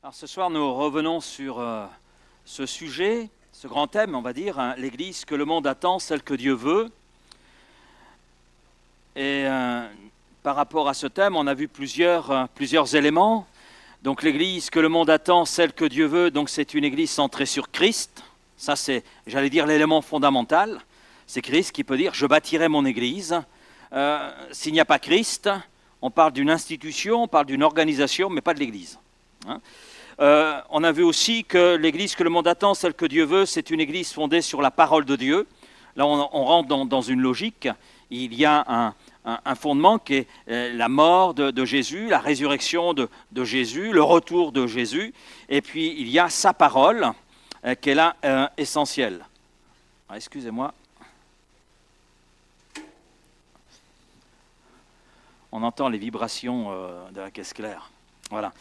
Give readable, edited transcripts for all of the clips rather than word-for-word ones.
Alors ce soir, nous revenons sur ce sujet, ce grand thème, on va dire, hein, l'Église que le monde attend, celle que Dieu veut. Et par rapport à ce thème, on a vu plusieurs éléments. Donc l'Église que le monde attend, celle que Dieu veut, donc c'est une Église centrée sur Christ. Ça c'est, j'allais dire, l'élément fondamental. C'est Christ qui peut dire « je bâtirai mon Église ». S'il n'y a pas Christ, on parle d'une institution, on parle d'une organisation, mais pas de l'Église. Hein. On a vu aussi que l'Église que le monde attend, celle que Dieu veut, c'est une Église fondée sur la parole de Dieu. Là, on rentre dans une logique. Il y a un fondement qui est la mort de Jésus, la résurrection de Jésus, le retour de Jésus. Et puis, il y a sa parole qui est là essentielle. Ah, excusez-moi. On entend les vibrations de la caisse claire. Voilà.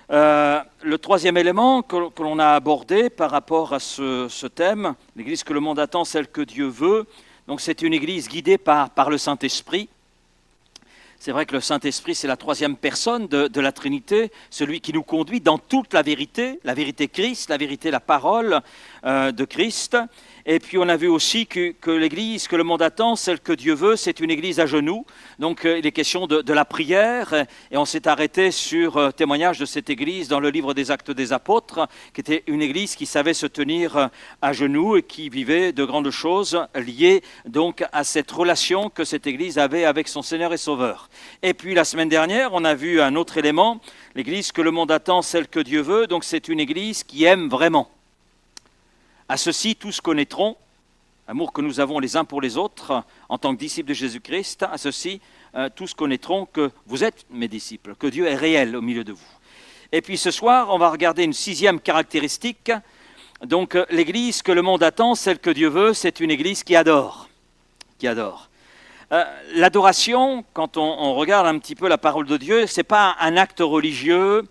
Le troisième élément que l'on a abordé par rapport à ce thème, l'Église que le monde attend, celle que Dieu veut, donc c'est une Église guidée par le Saint-Esprit. C'est vrai que le Saint-Esprit, c'est la troisième personne de la Trinité, celui qui nous conduit dans toute la vérité Christ, la vérité, la parole de Christ. Et puis on a vu aussi que l'Église que le monde attend, celle que Dieu veut, c'est une Église à genoux. Donc il est question de la prière. Et on s'est arrêté sur témoignage de cette Église dans le livre des Actes des Apôtres, qui était une Église qui savait se tenir à genoux et qui vivait de grandes choses liées donc à cette relation que cette Église avait avec son Seigneur et Sauveur. Et puis la semaine dernière, on a vu un autre élément, l'Église que le monde attend, celle que Dieu veut. Donc c'est une Église qui aime vraiment. À ceci, tous connaîtront l'amour que nous avons les uns pour les autres en tant que disciples de Jésus-Christ. À ceci, tous connaîtront que vous êtes mes disciples, que Dieu est réel au milieu de vous. Et puis ce soir, on va regarder une sixième caractéristique. Donc l'Église que le monde attend, celle que Dieu veut, c'est une Église qui adore. Qui adore. L'adoration, quand on regarde un petit peu la parole de Dieu, ce n'est pas un acte religieux.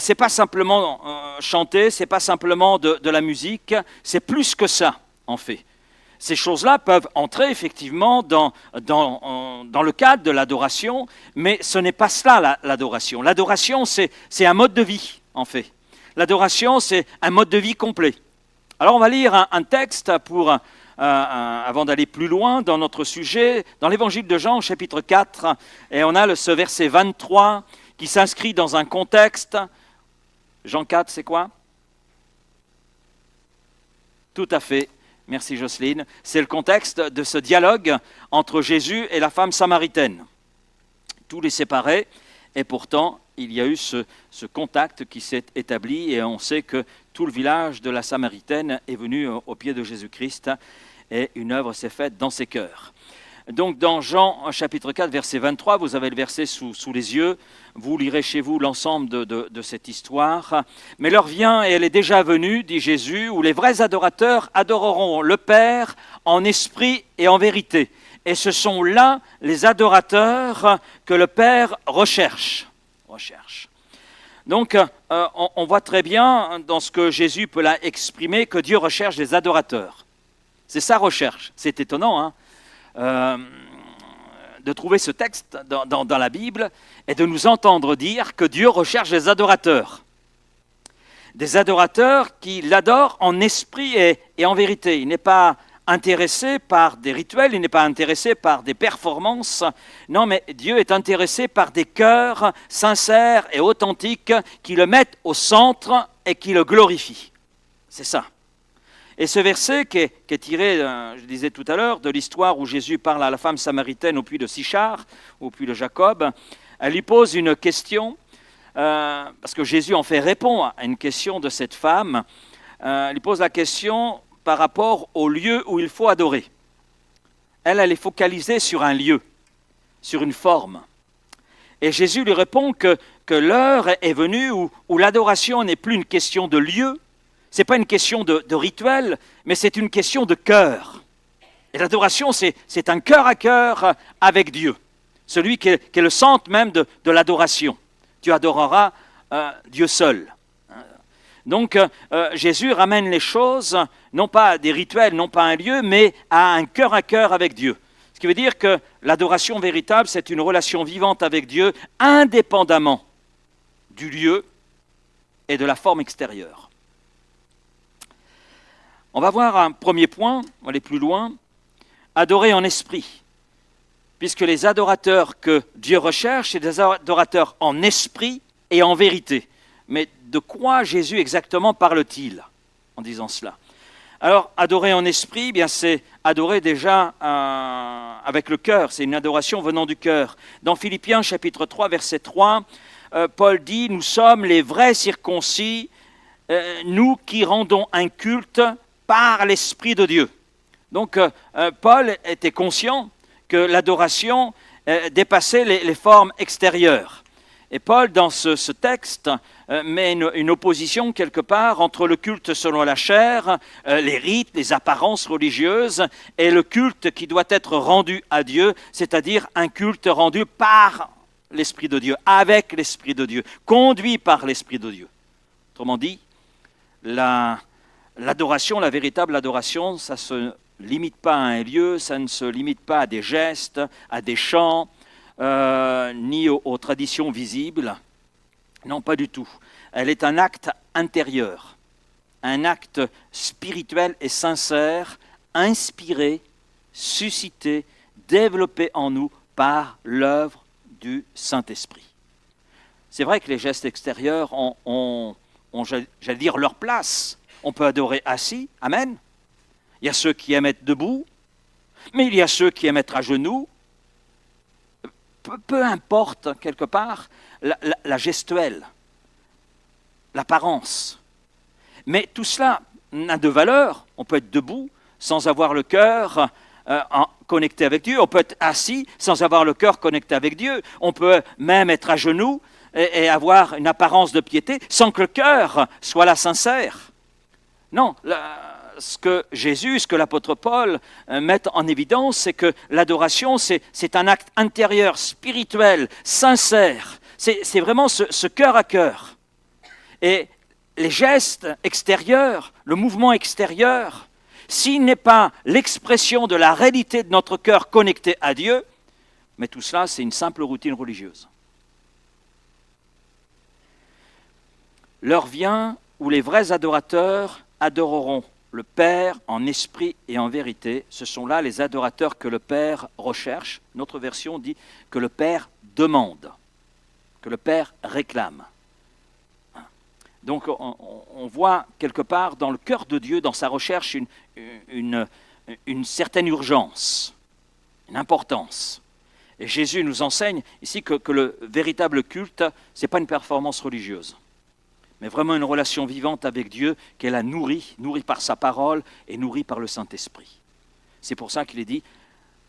C'est pas simplement chanter, c'est pas simplement de la musique, c'est plus que ça, en fait. Ces choses-là peuvent entrer effectivement dans le cadre de l'adoration, mais ce n'est pas cela l'adoration. L'adoration, c'est un mode de vie, en fait. L'adoration, c'est un mode de vie complet. Alors on va lire un texte avant d'aller plus loin dans notre sujet, dans l'évangile de Jean, chapitre 4, et on a ce verset 23, qui s'inscrit dans un contexte. Jean 4, c'est quoi? Tout à fait, merci Jocelyne. C'est le contexte de ce dialogue entre Jésus et la femme samaritaine. Tout les séparait, et pourtant, il y a eu ce contact qui s'est établi, et on sait que tout le village de la Samaritaine est venu au pied de Jésus-Christ, et une œuvre s'est faite dans ses cœurs. Donc dans Jean chapitre 4, verset 23, vous avez le verset sous les yeux, vous lirez chez vous l'ensemble de cette histoire. « Mais l'heure vient, et elle est déjà venue, dit Jésus, où les vrais adorateurs adoreront le Père en esprit et en vérité. Et ce sont là les adorateurs que le Père recherche. » Donc on voit très bien dans ce que Jésus peut là exprimer que Dieu recherche des adorateurs. C'est sa recherche, c'est étonnant, hein? De trouver ce texte dans la Bible et de nous entendre dire que Dieu recherche des adorateurs. Des adorateurs qui l'adorent en esprit et en vérité. Il n'est pas intéressé par des rituels, il n'est pas intéressé par des performances. Non, mais Dieu est intéressé par des cœurs sincères et authentiques qui le mettent au centre et qui le glorifient. C'est ça. Et ce verset qui est tiré, je disais tout à l'heure, de l'histoire où Jésus parle à la femme samaritaine au puits de Sichar, au puits de Jacob, elle lui pose une question, parce que Jésus en fait répondre à une question de cette femme. Elle lui pose la question par rapport au lieu où il faut adorer. Elle est focalisée sur un lieu, sur une forme. Et Jésus lui répond que l'heure est venue où l'adoration n'est plus une question de lieu. Ce n'est pas une question de rituel, mais c'est une question de cœur. Et l'adoration, c'est un cœur à cœur avec Dieu. Celui qui est le centre même de l'adoration. Tu adoreras Dieu seul. Donc Jésus ramène les choses, non pas à des rituels, non pas à un lieu, mais à un cœur à cœur avec Dieu. Ce qui veut dire que l'adoration véritable, c'est une relation vivante avec Dieu, indépendamment du lieu et de la forme extérieure. On va voir un premier point, on va aller plus loin, adorer en esprit. Puisque les adorateurs que Dieu recherche, c'est des adorateurs en esprit et en vérité. Mais de quoi Jésus exactement parle-t-il en disant cela? Alors, adorer en esprit, bien c'est adorer déjà avec le cœur, c'est une adoration venant du cœur. Dans Philippiens chapitre 3, verset 3, Paul dit « Nous sommes les vrais circoncis, nous qui rendons un culte par l'Esprit de Dieu. » Donc, Paul était conscient que l'adoration dépassait les formes extérieures. Et Paul, dans ce texte, met une opposition quelque part entre le culte selon la chair, les rites, les apparences religieuses, et le culte qui doit être rendu à Dieu, c'est-à-dire un culte rendu par l'Esprit de Dieu, avec l'Esprit de Dieu, conduit par l'Esprit de Dieu. Autrement dit, l'adoration, la véritable adoration, ça se limite pas à un lieu, ça ne se limite pas à des gestes, à des chants, ni aux traditions visibles. Non, pas du tout. Elle est un acte intérieur, un acte spirituel et sincère, inspiré, suscité, développé en nous par l'œuvre du Saint-Esprit. C'est vrai que les gestes extérieurs ont j'allais dire, leur place. On peut adorer assis, amen. Il y a ceux qui aiment être debout, mais il y a ceux qui aiment être à genoux. Peu importe, quelque part, la gestuelle, l'apparence. Mais tout cela n'a de valeur. On peut être debout sans avoir le cœur connecté avec Dieu. On peut être assis sans avoir le cœur connecté avec Dieu. On peut même être à genoux et avoir une apparence de piété sans que le cœur soit là sincère. Non, ce que Jésus, ce que l'apôtre Paul met en évidence, c'est que l'adoration, c'est un acte intérieur, spirituel, sincère. C'est vraiment ce cœur à cœur. Et les gestes extérieurs, le mouvement extérieur, s'il n'est pas l'expression de la réalité de notre cœur connecté à Dieu, mais tout cela, c'est une simple routine religieuse. L'heure vient où les vrais adorateurs adoreront le Père en esprit et en vérité. Ce sont là les adorateurs que le Père recherche. Notre version dit que le Père demande, que le Père réclame. Donc on voit quelque part dans le cœur de Dieu, dans sa recherche, une certaine urgence, une importance. Et Jésus nous enseigne ici que le véritable culte, ce n'est pas une performance religieuse, mais vraiment une relation vivante avec Dieu qu'elle a nourrie par sa parole et nourrie par le Saint-Esprit. C'est pour ça qu'il est dit,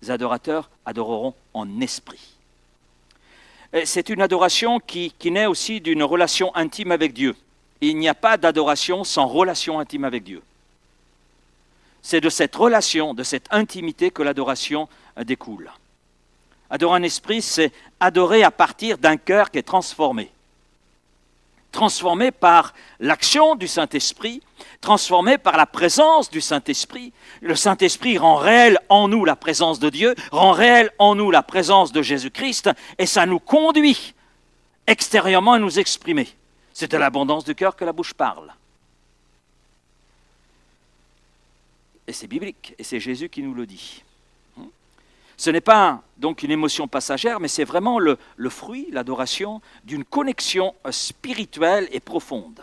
les adorateurs adoreront en esprit. Et c'est une adoration qui naît aussi d'une relation intime avec Dieu. Il n'y a pas d'adoration sans relation intime avec Dieu. C'est de cette relation, de cette intimité que l'adoration découle. Adorer en esprit, c'est adorer à partir d'un cœur qui est transformé. Transformé par l'action du Saint-Esprit, transformé par la présence du Saint-Esprit. Le Saint-Esprit rend réel en nous la présence de Dieu, rend réel en nous la présence de Jésus-Christ, et ça nous conduit extérieurement à nous exprimer. C'est de l'abondance du cœur que la bouche parle. Et c'est biblique, et c'est Jésus qui nous le dit. Ce n'est pas donc une émotion passagère, mais c'est vraiment le fruit, l'adoration, d'une connexion spirituelle et profonde.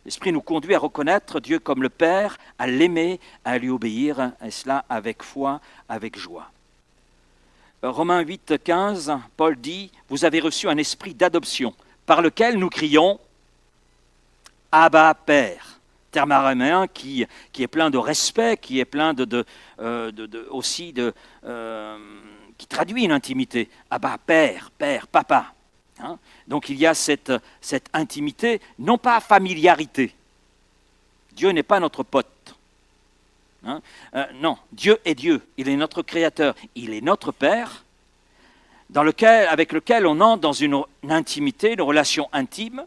L'Esprit nous conduit à reconnaître Dieu comme le Père, à l'aimer, à lui obéir, et cela avec foi, avec joie. Romains 8, 15, Paul dit « Vous avez reçu un esprit d'adoption, par lequel nous crions « Abba, Père ». Terme araméen qui est plein de respect, qui est plein qui traduit une intimité. Abba, Père, Père, Papa. Hein? Donc il y a cette intimité, non pas familiarité. Dieu n'est pas notre pote. Hein? Non, Dieu est Dieu, il est notre Créateur, il est notre Père, avec lequel on entre dans une intimité, une relation intime.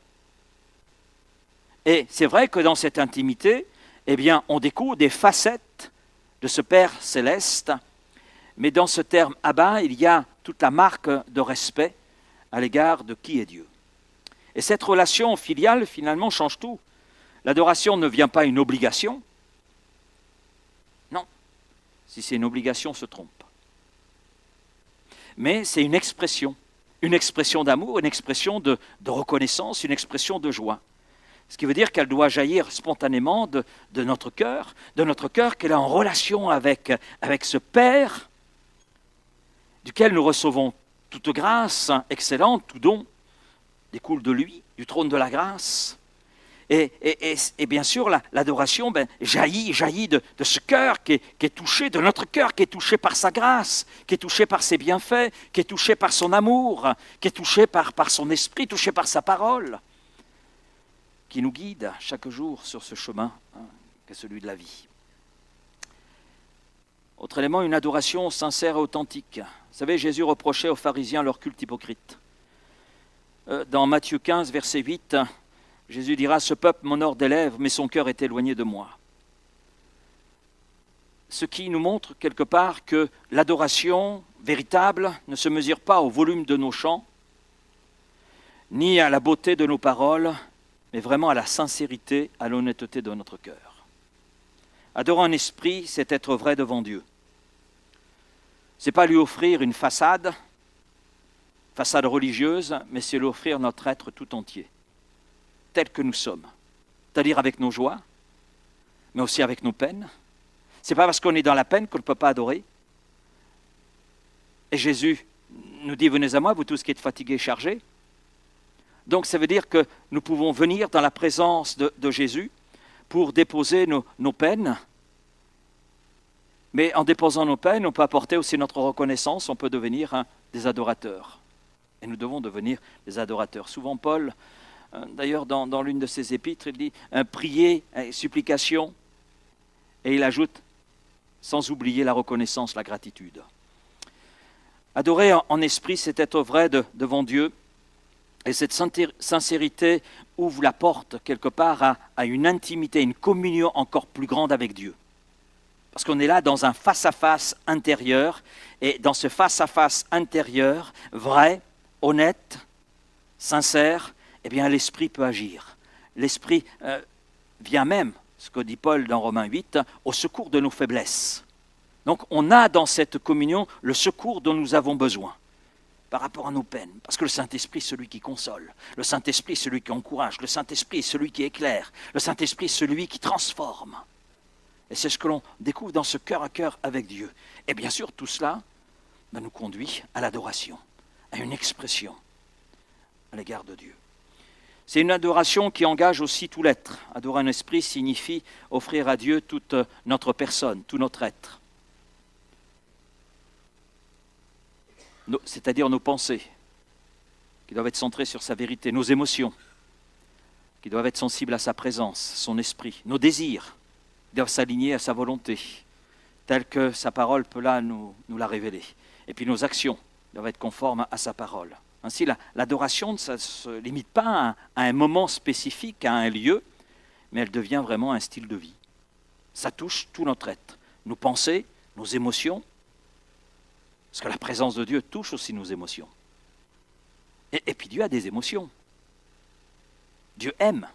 Et c'est vrai que dans cette intimité, eh bien, on découvre des facettes de ce Père céleste, mais dans ce terme Abba, il y a toute la marque de respect à l'égard de qui est Dieu. Et cette relation filiale, finalement, change tout. L'adoration ne vient pas une obligation. Non. Si c'est une obligation, on se trompe. Mais c'est une expression d'amour, une expression de reconnaissance, une expression de joie. Ce qui veut dire qu'elle doit jaillir spontanément de notre cœur qu'elle est en relation avec ce Père, duquel nous recevons toute grâce excellente, tout don découle de lui, du trône de la grâce. Et bien sûr, l'adoration jaillit de ce cœur qui est touché, de notre cœur qui est touché par sa grâce, qui est touché par ses bienfaits, qui est touché par son amour, qui est touché par son esprit, touché par sa parole, qui nous guide chaque jour sur ce chemin qu'est celui de la vie. Autre élément, une adoration sincère et authentique. Vous savez, Jésus reprochait aux pharisiens leur culte hypocrite. Dans Matthieu 15, verset 8, Jésus dira « Ce peuple m'honore des lèvres, mais son cœur est éloigné de moi. » Ce qui nous montre quelque part que l'adoration véritable ne se mesure pas au volume de nos chants, ni à la beauté de nos paroles, mais vraiment à la sincérité, à l'honnêteté de notre cœur. Adorer en esprit, c'est être vrai devant Dieu. Ce n'est pas lui offrir une façade religieuse, mais c'est lui offrir notre être tout entier, tel que nous sommes, c'est-à-dire avec nos joies, mais aussi avec nos peines. Ce n'est pas parce qu'on est dans la peine qu'on ne peut pas adorer. Et Jésus nous dit « Venez à moi, vous tous qui êtes fatigués et chargés ». Donc ça veut dire que nous pouvons venir dans la présence de Jésus pour déposer nos peines. Mais en déposant nos peines, on peut apporter aussi notre reconnaissance, on peut devenir des adorateurs. Et nous devons devenir des adorateurs. Souvent Paul, d'ailleurs dans l'une de ses épîtres, il dit prier, supplication, et il ajoute, sans oublier la reconnaissance, la gratitude. Adorer en esprit, c'est être vrai devant Dieu. Et cette sincérité ouvre la porte quelque part à une intimité, une communion encore plus grande avec Dieu. Parce qu'on est là dans un face-à-face intérieur, et dans ce face-à-face intérieur, vrai, honnête, sincère, eh bien l'Esprit peut agir. L'Esprit vient même, ce que dit Paul dans Romains 8, au secours de nos faiblesses. Donc on a dans cette communion le secours dont nous avons besoin par rapport à nos peines. Parce que le Saint-Esprit est celui qui console. Le Saint-Esprit est celui qui encourage. Le Saint-Esprit est celui qui éclaire. Le Saint-Esprit est celui qui transforme. Et c'est ce que l'on découvre dans ce cœur à cœur avec Dieu. Et bien sûr, tout cela nous conduit à l'adoration, à une expression à l'égard de Dieu. C'est une adoration qui engage aussi tout l'être. Adorer un esprit signifie offrir à Dieu toute notre personne, tout notre être. C'est-à-dire nos pensées, qui doivent être centrées sur sa vérité, nos émotions, qui doivent être sensibles à sa présence, son esprit, nos désirs, qui doivent s'aligner à sa volonté, telle que sa parole peut là nous la révéler. Et puis nos actions doivent être conformes à sa parole. Ainsi, l'adoration ne se limite pas à un moment spécifique, à un lieu, mais elle devient vraiment un style de vie. Ça touche tout notre être, nos pensées, nos émotions, parce que la présence de Dieu touche aussi nos émotions. Et puis Dieu a des émotions. Dieu aime.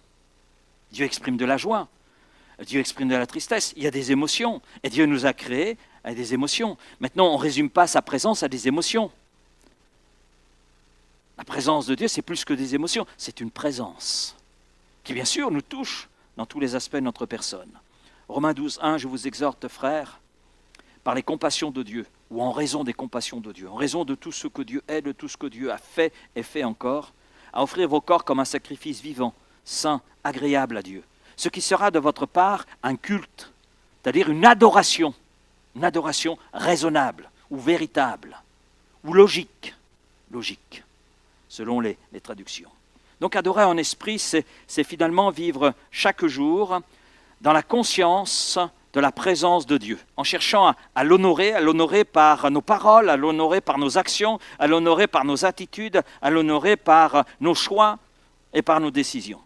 Dieu exprime de la joie. Dieu exprime de la tristesse. Il y a des émotions. Et Dieu nous a créés avec des émotions. Maintenant, on ne résume pas sa présence à des émotions. La présence de Dieu, c'est plus que des émotions. C'est une présence qui, bien sûr, nous touche dans tous les aspects de notre personne. Romains 12, 1, je vous exhorte, frères, par les compassions de Dieu, ou en raison des compassions de Dieu, en raison de tout ce que Dieu est, de tout ce que Dieu a fait et fait encore, à offrir vos corps comme un sacrifice vivant, saint, agréable à Dieu. Ce qui sera de votre part un culte, c'est-à-dire une adoration raisonnable, ou véritable, ou logique, selon les traductions. Donc adorer en esprit, c'est finalement vivre chaque jour dans la conscience de la présence de Dieu, en cherchant à l'honorer par nos paroles, à l'honorer par nos actions, à l'honorer par nos attitudes, à l'honorer par nos choix et par nos décisions.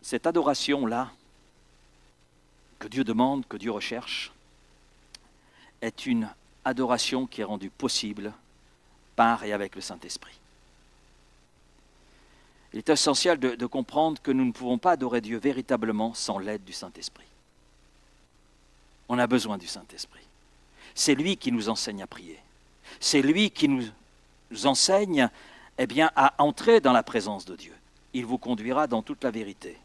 Cette adoration-là, que Dieu demande, que Dieu recherche, est une adoration qui est rendue possible par et avec le Saint-Esprit. Il est essentiel de comprendre que nous ne pouvons pas adorer Dieu véritablement sans l'aide du Saint-Esprit. On a besoin du Saint-Esprit. C'est lui qui nous enseigne à prier. C'est lui qui nous enseigne à entrer dans la présence de Dieu. Il vous conduira dans toute la vérité.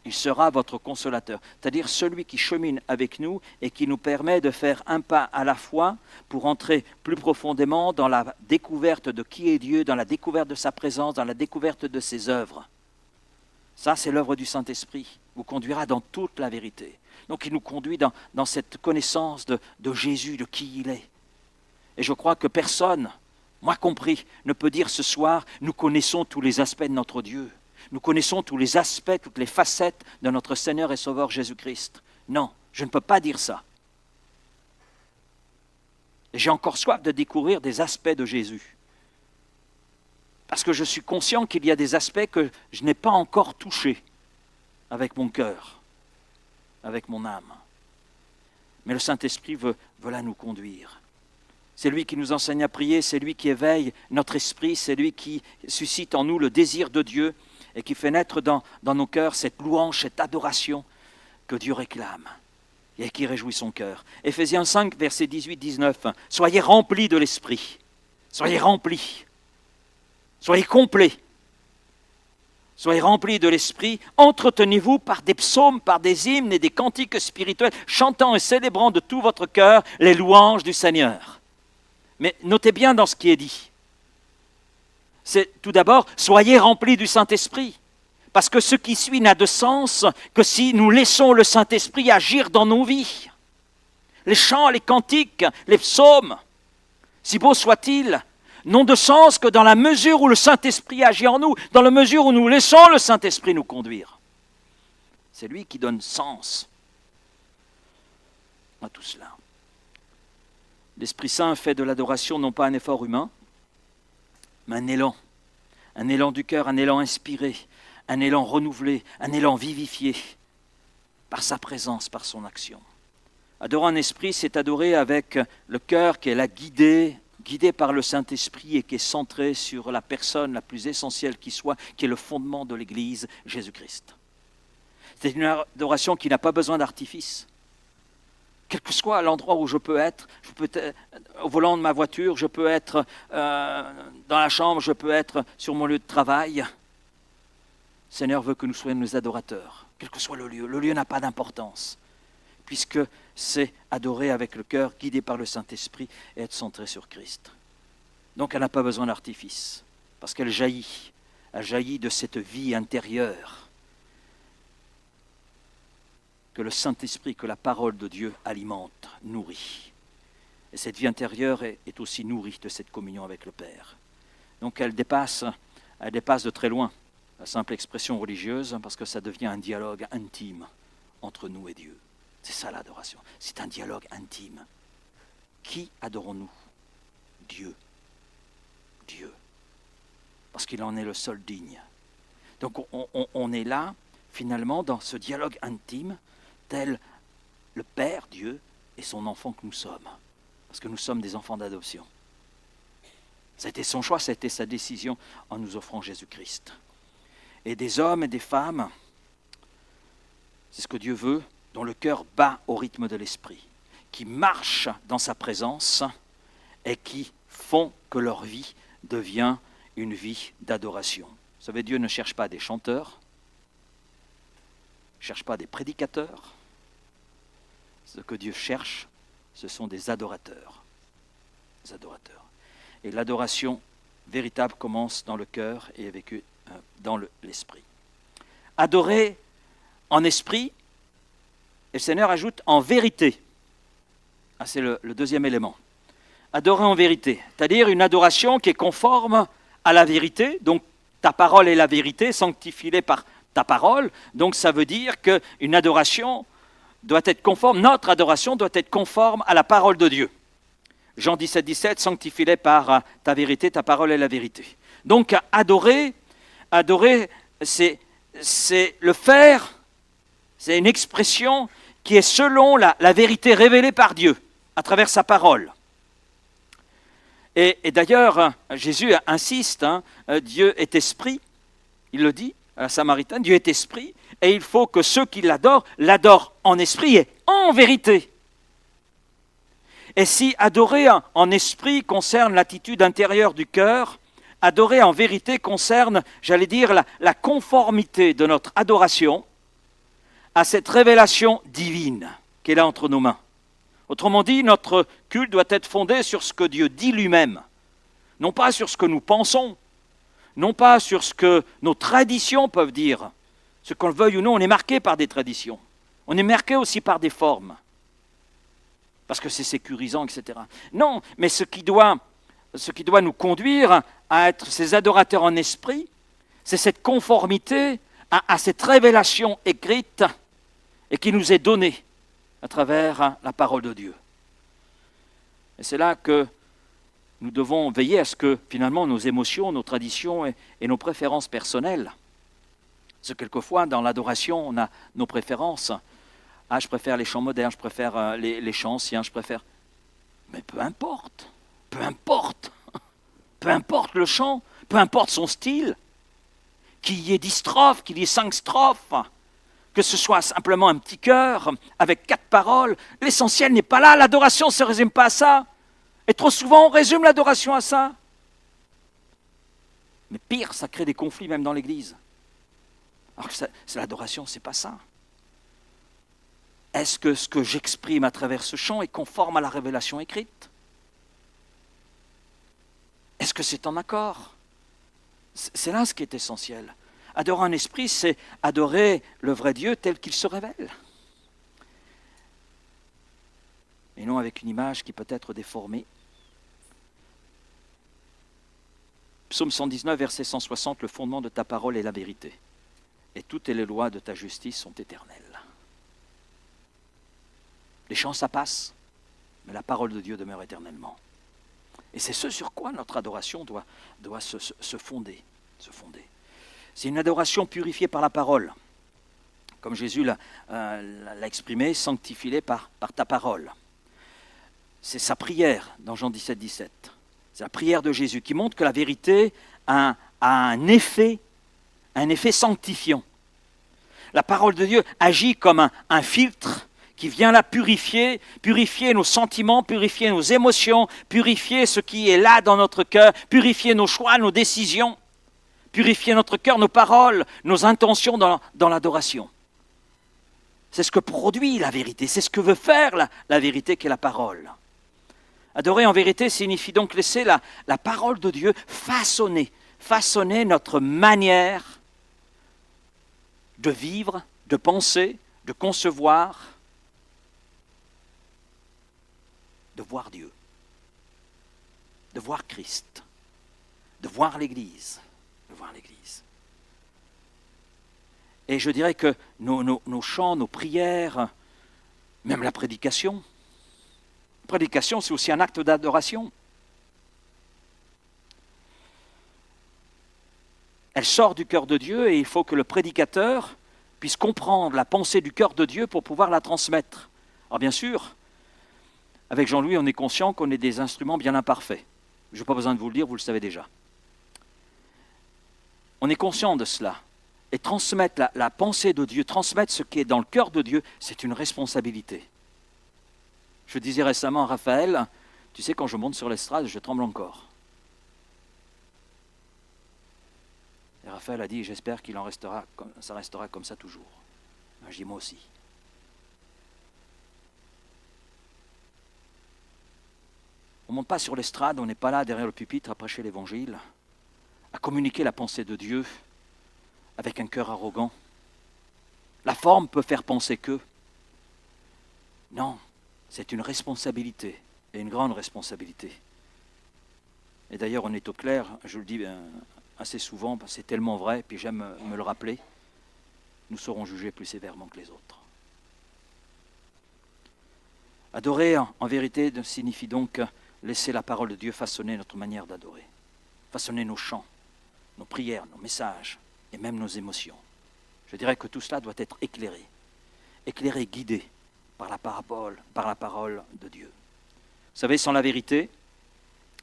Il sera votre consolateur, c'est-à-dire celui qui chemine avec nous et qui nous permet de faire un pas à la fois pour entrer plus profondément dans la découverte de qui est Dieu, dans la découverte de sa présence, dans la découverte de ses œuvres. Ça, c'est l'œuvre du Saint-Esprit. Il vous conduira dans toute la vérité. Donc il nous conduit dans cette connaissance de Jésus, de qui il est. Et je crois que personne, moi compris, ne peut dire ce soir, nous connaissons tous les aspects de notre Dieu. Nous connaissons tous les aspects, toutes les facettes de notre Seigneur et Sauveur Jésus-Christ. Non, je ne peux pas dire ça. Et j'ai encore soif de découvrir des aspects de Jésus. Parce que je suis conscient qu'il y a des aspects que je n'ai pas encore touchés avec mon cœur, avec mon âme. Mais le Saint-Esprit veut là nous conduire. C'est lui qui nous enseigne à prier, c'est lui qui éveille notre esprit, c'est lui qui suscite en nous le désir de Dieu et qui fait naître dans nos cœurs cette louange, cette adoration que Dieu réclame et qui réjouit son cœur. Éphésiens 5, versets 18-19. Soyez remplis de l'Esprit. Soyez remplis. Soyez complets. Soyez remplis de l'Esprit. Entretenez-vous par des psaumes, par des hymnes et des cantiques spirituels, chantant et célébrant de tout votre cœur les louanges du Seigneur. Mais notez bien dans ce qui est dit. C'est tout d'abord, soyez remplis du Saint-Esprit. Parce que ce qui suit n'a de sens que si nous laissons le Saint-Esprit agir dans nos vies. Les chants, les cantiques, les psaumes, si beaux soient-ils, n'ont de sens que dans la mesure où le Saint-Esprit agit en nous, dans la mesure où nous laissons le Saint-Esprit nous conduire. C'est lui qui donne sens à tout cela. L'Esprit Saint fait de l'adoration non pas un effort humain, mais un élan du cœur, un élan inspiré, un élan renouvelé, un élan vivifié par sa présence, par son action. Adorer en esprit, c'est adorer avec le cœur qui est là guidé par le Saint-Esprit et qui est centré sur la personne la plus essentielle qui soit, qui est le fondement de l'Église, Jésus-Christ. C'est une adoration qui n'a pas besoin d'artifice. Quel que soit l'endroit où je peux être au volant de ma voiture, je peux être dans la chambre, je peux être sur mon lieu de travail. Le Seigneur veut que nous soyons des adorateurs, quel que soit le lieu. Le lieu n'a pas d'importance, puisque c'est adorer avec le cœur, guidé par le Saint-Esprit et être centré sur Christ. Donc elle n'a pas besoin d'artifice, parce qu'elle jaillit. Elle jaillit de cette vie intérieure que le Saint-Esprit, que la parole de Dieu alimente, nourrit. Et cette vie intérieure est aussi nourrie de cette communion avec le Père. Donc elle dépasse de très loin la simple expression religieuse, parce que ça devient un dialogue intime entre nous et Dieu. C'est ça l'adoration, c'est un dialogue intime. Qui adorons-nous ? Dieu. Dieu. Parce qu'il en est le seul digne. Donc on est là, finalement, dans ce dialogue intime, tel le Père, Dieu, et son enfant que nous sommes. Parce que nous sommes des enfants d'adoption. Ça a été son choix, ça a été sa décision en nous offrant Jésus-Christ. Et des hommes et des femmes, c'est ce que Dieu veut, dont le cœur bat au rythme de l'esprit, qui marchent dans sa présence et qui font que leur vie devient une vie d'adoration. Vous savez, Dieu ne cherche pas des chanteurs, ne cherche pas des prédicateurs. Ce que Dieu cherche, ce sont des adorateurs. Des adorateurs. Et l'adoration véritable commence dans le cœur et est vécue dans l'esprit. Adorer en esprit, et le Seigneur ajoute en vérité. Ah, c'est le deuxième élément. Adorer en vérité, c'est-à-dire une adoration qui est conforme à la vérité. Donc ta parole est la vérité, sanctifie-les par ta parole. Donc ça veut dire qu'une adoration doit être conforme, notre adoration doit être conforme à la parole de Dieu. Jean 17, 17, sanctifie-les par ta vérité, ta parole est la vérité. Donc adorer, c'est le faire, c'est une expression qui est selon la vérité révélée par Dieu, à travers sa parole. Et d'ailleurs, Jésus insiste, Dieu est esprit, Il le dit à la Samaritaine, Dieu est esprit, et il faut que ceux qui l'adorent en esprit et en vérité. Et si adorer en esprit concerne l'attitude intérieure du cœur, adorer en vérité concerne, j'allais dire, la conformité de notre adoration à cette révélation divine qu'elle a entre nos mains. Autrement dit, notre culte doit être fondé sur ce que Dieu dit lui-même, non pas sur ce que nous pensons, non pas sur ce que nos traditions peuvent dire. Ce qu'on le veuille ou non, on est marqué par des traditions. On est marqué aussi par des formes, parce que c'est sécurisant, etc. Non, mais ce qui doit nous conduire à être ces adorateurs en esprit, c'est cette conformité à cette révélation écrite et qui nous est donnée à travers la parole de Dieu. Et c'est là que nous devons veiller à ce que finalement nos émotions, nos traditions et nos préférences personnelles, parce que quelquefois dans l'adoration on a nos préférences. Ah, je préfère les chants modernes, je préfère les chants anciens, je préfère... Mais peu importe le chant, peu importe son style, qu'il y ait 10 strophes, qu'il y ait 5 strophes, que ce soit simplement un petit chœur avec 4 paroles, l'essentiel n'est pas là, l'adoration ne se résume pas à ça. Et trop souvent, on résume l'adoration à ça. Mais pire, ça crée des conflits même dans l'Église. Alors que c'est l'adoration, c'est pas ça. Est-ce que ce que j'exprime à travers ce chant est conforme à la révélation écrite? Est-ce que c'est en accord? C'est là ce qui est essentiel. Adorer en esprit, c'est adorer le vrai Dieu tel qu'il se révèle. Et non avec une image qui peut être déformée. Psaume 119, verset 160, le fondement de ta parole est la vérité. Et toutes les lois de ta justice sont éternelles. Les chants, ça passe, mais la parole de Dieu demeure éternellement. Et c'est ce sur quoi notre adoration doit se fonder. C'est une adoration purifiée par la parole. Comme Jésus l'a exprimé, sanctifie-les par ta parole. C'est sa prière dans Jean 17, 17. C'est la prière de Jésus qui montre que la vérité a un effet sanctifiant. La parole de Dieu agit comme un filtre qui vient là purifier nos sentiments, purifier nos émotions, purifier ce qui est là dans notre cœur, purifier nos choix, nos décisions, purifier notre cœur, nos paroles, nos intentions dans l'adoration. C'est ce que produit la vérité, c'est ce que veut faire la vérité qu'est la parole. Adorer en vérité signifie donc laisser la parole de Dieu façonner notre manière de vivre, de penser, de concevoir, de voir Dieu, de voir Christ, de voir l'Église, Et je dirais que nos chants, nos prières, même la prédication, c'est aussi un acte d'adoration. Elle sort du cœur de Dieu et il faut que le prédicateur puisse comprendre la pensée du cœur de Dieu pour pouvoir la transmettre. Alors bien sûr, avec Jean-Louis, on est conscient qu'on est des instruments bien imparfaits. Je n'ai pas besoin de vous le dire, vous le savez déjà. On est conscient de cela. Et transmettre la pensée de Dieu, transmettre ce qui est dans le cœur de Dieu, c'est une responsabilité. Je disais récemment à Raphaël, tu sais, quand je monte sur l'estrade, je tremble encore. Et Raphaël a dit, j'espère qu'il ça restera comme ça toujours. Je dis, moi aussi. On ne monte pas sur l'estrade, on n'est pas là derrière le pupitre à prêcher l'évangile, à communiquer la pensée de Dieu avec un cœur arrogant. La forme peut faire penser que. Non, c'est une responsabilité, et une grande responsabilité. Et d'ailleurs, on est au clair, je le dis assez souvent, parce que c'est tellement vrai, puis j'aime me le rappeler, nous serons jugés plus sévèrement que les autres. Adorer, en vérité, signifie donc laisser la parole de Dieu façonner notre manière d'adorer, façonner nos chants, nos prières, nos messages, et même nos émotions. Je dirais que tout cela doit être éclairé, guidé par la parole de Dieu. Vous savez, sans la vérité,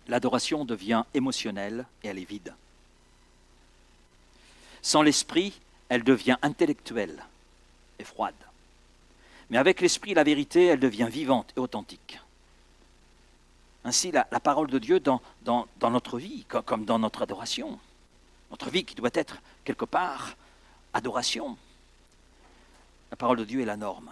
l'adoration devient émotionnelle et elle est vide. Sans l'esprit, elle devient intellectuelle et froide. Mais avec l'esprit, la vérité, elle devient vivante et authentique. Ainsi, la parole de Dieu dans notre vie, comme dans notre adoration. Notre vie qui doit être, quelque part, adoration. La parole de Dieu est la norme.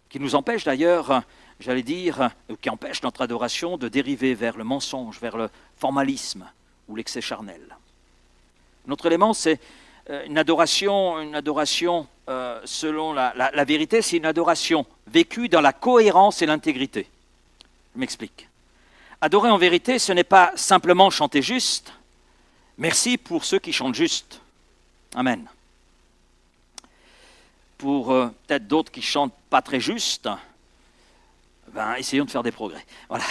Qui nous empêche d'ailleurs, j'allais dire, qui empêche notre adoration de dériver vers le mensonge, vers le formalisme ou l'excès charnel. Notre élément, c'est une adoration selon la vérité, c'est une adoration vécue dans la cohérence et l'intégrité. Je m'explique. Adorer en vérité, ce n'est pas simplement chanter juste. Merci pour ceux qui chantent juste. Amen. Pour peut-être d'autres qui chantent pas très juste, essayons de faire des progrès. Voilà.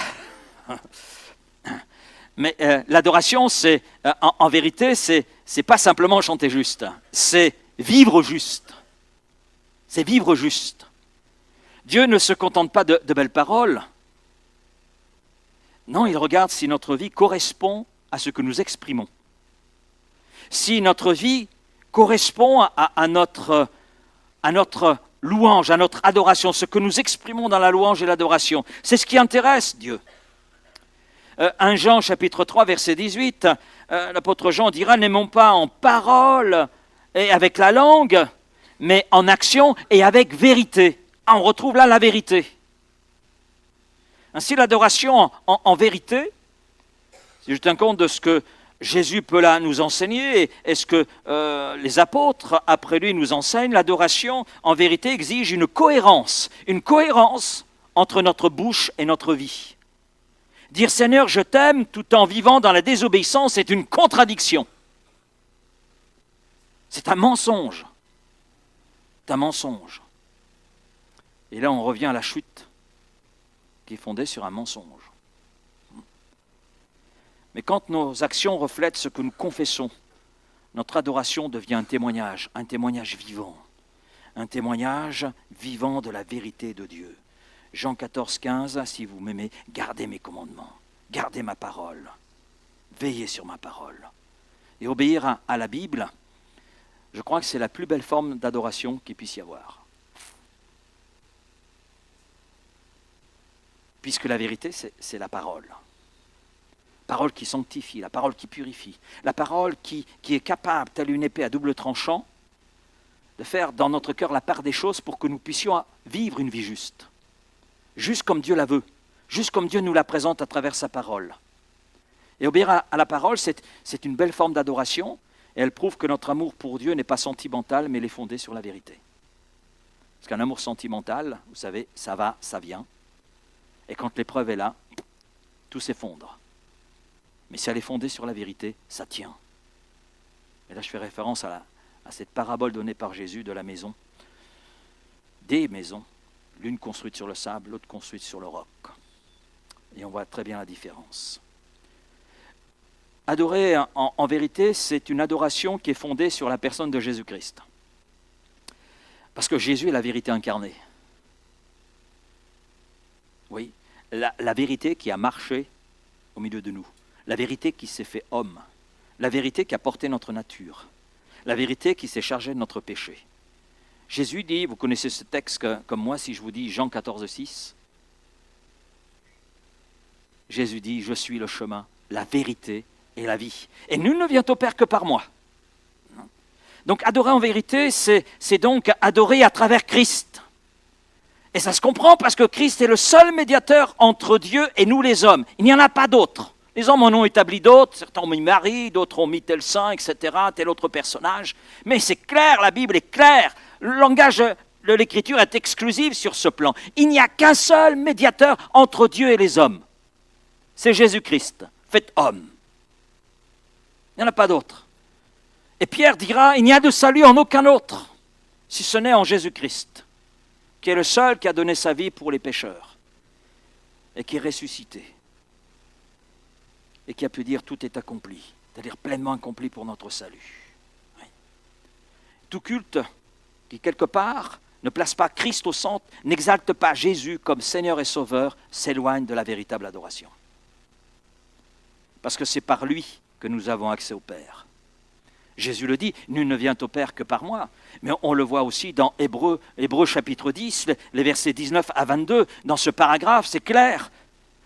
Mais l'adoration, c'est, en vérité, c'est pas simplement chanter juste, c'est vivre juste. C'est vivre juste. Dieu ne se contente pas de belles paroles. Non, il regarde si notre vie correspond à ce que nous exprimons. Si notre vie correspond à notre louange, à notre adoration, ce que nous exprimons dans la louange et l'adoration. C'est ce qui intéresse Dieu. 1 Jean chapitre 3 verset 18, l'apôtre Jean dira « N'aimons pas en parole et avec la langue, mais en action et avec vérité. » On retrouve là la vérité. Ainsi l'adoration en vérité, si je tiens compte de ce que Jésus peut là nous enseigner, et ce que les apôtres après lui nous enseignent, l'adoration en vérité exige une cohérence entre notre bouche et notre vie. Dire Seigneur je t'aime tout en vivant dans la désobéissance est une contradiction. C'est un mensonge. C'est un mensonge. Et là on revient à la chute qui est fondée sur un mensonge. Mais quand nos actions reflètent ce que nous confessons, notre adoration devient un témoignage vivant. Un témoignage vivant de la vérité de Dieu. Jean 14, 15, si vous m'aimez, gardez mes commandements, gardez ma parole, veillez sur ma parole. Et obéir à la Bible, je crois que c'est la plus belle forme d'adoration qu'il puisse y avoir. Puisque la vérité, c'est la parole. Parole qui sanctifie, la parole qui purifie, la parole qui est capable, telle une épée à double tranchant, de faire dans notre cœur la part des choses pour que nous puissions vivre une vie juste. Juste comme Dieu la veut, juste comme Dieu nous la présente à travers sa parole. Et obéir à la parole, c'est une belle forme d'adoration, et elle prouve que notre amour pour Dieu n'est pas sentimental, mais il est fondé sur la vérité. Parce qu'un amour sentimental, vous savez, ça va, ça vient, et quand l'épreuve est là, tout s'effondre. Mais si elle est fondée sur la vérité, ça tient. Et là, je fais référence à cette parabole donnée par Jésus de la maison. Des maisons, l'une construite sur le sable, l'autre construite sur le roc. Et on voit très bien la différence. Adorer en vérité, c'est une adoration qui est fondée sur la personne de Jésus-Christ. Parce que Jésus est la vérité incarnée. Oui, la vérité qui a marché au milieu de nous. La vérité qui s'est fait homme, la vérité qui a porté notre nature, la vérité qui s'est chargée de notre péché. Jésus dit, vous connaissez ce texte comme moi, si je vous dis Jean 14, 6, Jésus dit, je suis le chemin, la vérité et la vie. Et nul ne vient au Père que par moi. Donc adorer en vérité, c'est donc adorer à travers Christ. Et ça se comprend parce que Christ est le seul médiateur entre Dieu et nous les hommes. Il n'y en a pas d'autre. Les hommes en ont établi d'autres, certains ont mis Marie, d'autres ont mis tel saint, etc., tel autre personnage. Mais c'est clair, la Bible est claire. Le langage de l'Écriture est exclusif sur ce plan. Il n'y a qu'un seul médiateur entre Dieu et les hommes. C'est Jésus-Christ, fait homme. Il n'y en a pas d'autre. Et Pierre dira, il n'y a de salut en aucun autre, si ce n'est en Jésus-Christ, qui est le seul qui a donné sa vie pour les pécheurs et qui est ressuscité. Et qui a pu dire tout est accompli, c'est-à-dire pleinement accompli pour notre salut. Oui. Tout culte qui, quelque part, ne place pas Christ au centre, n'exalte pas Jésus comme Seigneur et Sauveur, s'éloigne de la véritable adoration. Parce que c'est par lui que nous avons accès au Père. Jésus le dit, nul ne vient au Père que par moi. Mais on le voit aussi dans Hébreux chapitre 10, les versets 19 à 22. Dans ce paragraphe, c'est clair.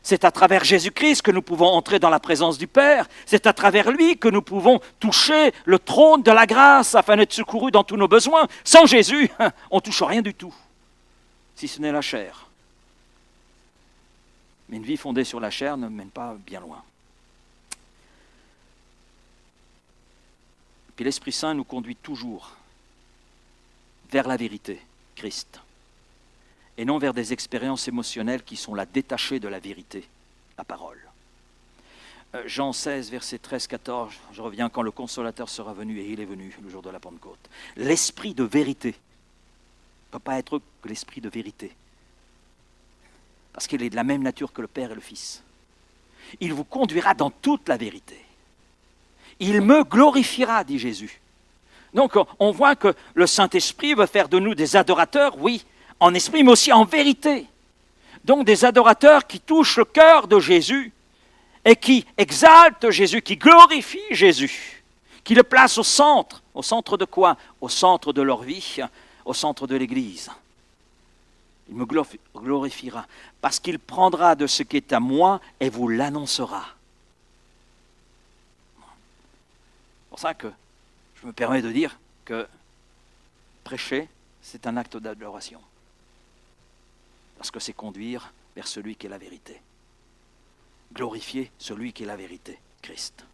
C'est à travers Jésus-Christ que nous pouvons entrer dans la présence du Père. C'est à travers lui que nous pouvons toucher le trône de la grâce afin d'être secourus dans tous nos besoins. Sans Jésus, on ne touche rien du tout, si ce n'est la chair. Mais une vie fondée sur la chair ne mène pas bien loin. Puis l'Esprit Saint nous conduit toujours vers la vérité, Christ, et non vers des expériences émotionnelles qui sont là détachées de la vérité, la parole. Jean 16, verset 13-14, je reviens, quand le Consolateur sera venu, et il est venu le jour de la Pentecôte. L'Esprit de vérité ne peut pas être que l'Esprit de vérité, parce qu'il est de la même nature que le Père et le Fils. Il vous conduira dans toute la vérité. Il me glorifiera, dit Jésus. Donc on voit que le Saint-Esprit veut faire de nous des adorateurs, oui, en esprit, mais aussi en vérité. Donc des adorateurs qui touchent le cœur de Jésus et qui exaltent Jésus, qui glorifient Jésus, qui le placent au centre. Au centre de quoi? Au centre de leur vie, au centre de l'Église. Il me glorifiera parce qu'il prendra de ce qui est à moi et vous l'annoncera. C'est pour ça que je me permets de dire que prêcher, c'est un acte d'adoration. Parce que c'est conduire vers celui qui est la vérité. Glorifier celui qui est la vérité, Christ.